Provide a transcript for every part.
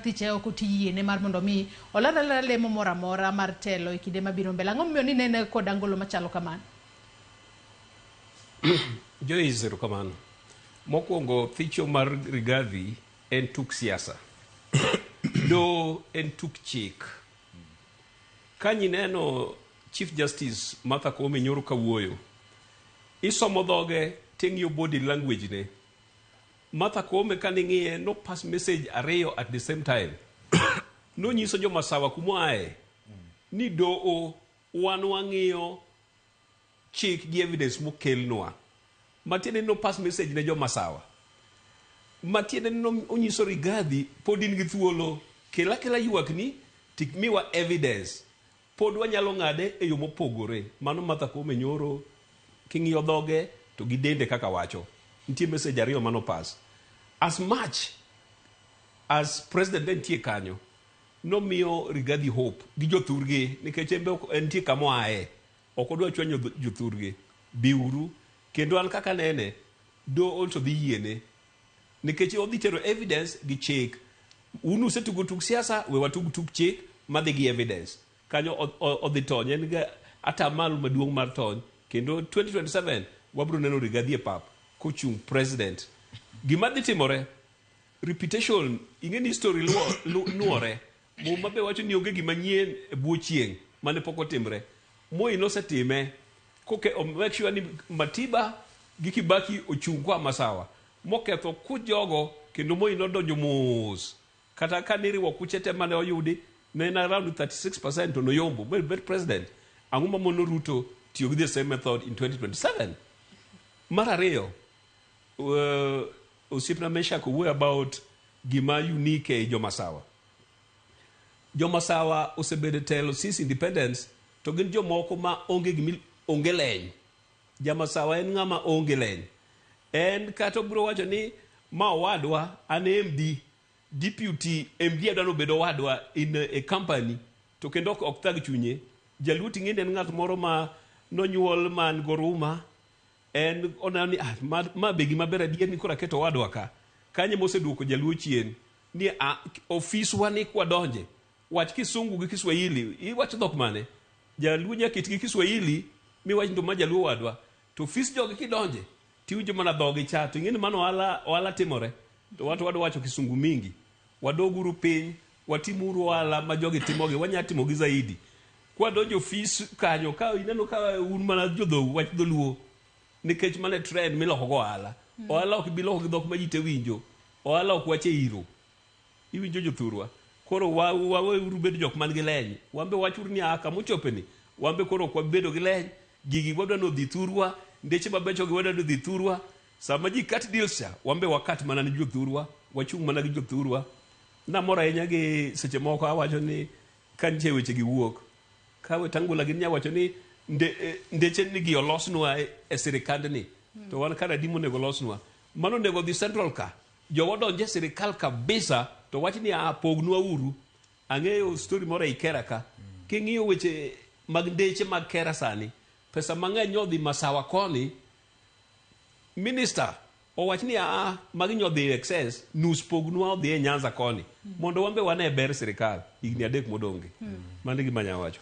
Thicho kotiyiene mar mondo mi olalala lemo mora mora mar telo e kinde mabiro mbele. Ang'o miyo ni nene kod angolo machalo kamano? Joyce kamano. Mokwongo Thicho mar Rigathi en tuk siasa. Do en tuk chik. Kanyi neno Chief Justice Martha Koome nyoro kawuoyo. Isomo dhoge teng'iyo body language ne. Martha Koome kaning'iye no pass message ariyo at the same time. No nyiso jo masawa kumoae ni doho wan wang'iyo chik gi evidence mokelnwa. Matinde no pass message ne jo masawa. Matinde no onyiso Rigathi pod in gi thuolo kela ywak ni tik miwa evidence. Pod wanyalo ng'ade e yo mopogore. Mano Martha Koome nyoro king'iyo dhoge to gi dende kaka wacho. Nitie message ariyo mano pass. As much as president entie kanyo no miyo Rigathi hope gi jothurgi nikech entie kamoae. Ok odwa chwanyo jothurgi. Biuru kendo an kaka nene do also dhi yiene nikech odhi tero evidence gi chik. Unu setugo tuk siasa we watug tuk chik madhi gi evidence. Kanyo odhi tony en ga atamal maduong' mar tony kendo 2027 wabro neno Rigathi e pap kochung president. Gima dhi timore reputation ingeni story nuore muma be wacho ni onge gima nyien e buo chieng' mane pok otimre. Moi nosetime koke make sure ni Matiba gi Kibaki ochung kwa masawa moketho ku jogo kendo Moi nodonjo mos kata kaniriwo kuchete mane oyudi ne na around 36% to no yombo bet president anguma mono Ruto tiyo gi the same method in 2027. Mara ariyo osipna mesha ko we about gima unique e jo masawa. Jo masawa osebede telo since independence to gin jo moko ma onge gimi onge leny. Ja masawa en ng'ama onge leny. En kato bro wacho ni ma wadwa an MD deputy MD adano bedo wadwa in a company to kendo ok thag chunye. Jaluti ng'inde en ng'at moro ma nonyuol man goruma en onani ma begi maber adier ni kora keto wadwa ka kanye moseduoko jaluo chien ni office wani kwa donje wach kisungu gi Kiswahili iwach dhok mane jaluo nyakit gi Kiswahili mi wach ndo ma jaluo wadwa to office jogi kidonje tiujo mana dhogi cha to ingeni mano wala timore to watu wacho kisungu mingi wadoguru piny watimuru wala ma jogi timogi wanya timogi zaidi kwa donjo office kanyo ka ineno ka un mana jodho wach dholuo nikech mane trend miloko go ala oala ok biloko gi dhok ma jite winjo oala ok wache iro iwinjo jothurwa koro wawe bedo jok man gi leny wambe wachur ni aka mochopeni wambe koro kwa bedo gi leny gigi wadwa no dhi thurwa ndeche mabecho gi wadwa no dhi thurwa sama ji kat dilsha wambe wakat mana ni jothurwa wachung mana gi jothurwa na mora enya gi seche moko awacho ni kanche weche gi wuok kawe tangula gi nya wacho ni ndeche ni gi olosnwa e sirikand ni to wan kana dimo nego losnwa mano nego dhi central ka jowo donje sirikal kabisa to wach ni apognwa uru ang'eyo story moro ikera ka king'iyo weche mag ndeche mag kera sani pesa mang'eny nyodhi masawa koni minister owach ni mag nyodhi excess nus pognwa odhi e Nyanza koni mondo wambe wane ber sirikal igni adek modonge mane gima nya wacho.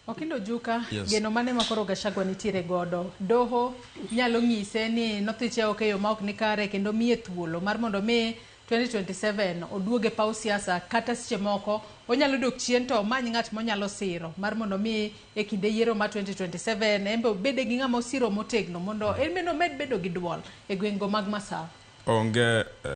Okindo Juka, yes. Geno mane makoro Gachagua nitiere godo doho nyalo ng'ise ni nothiche okeyo ma ok nikare kendo miye thuolo mar mondo mi 2027 oduoge paw siasa kata seche moko onyalo dok chien to many ng'at monyalo siro mar mondo mi e kinde yiero ma 2027 embe bede gi ng'ama osiro motegno mondo en meno med bedo gi duol e gwengo mag masawa. Onge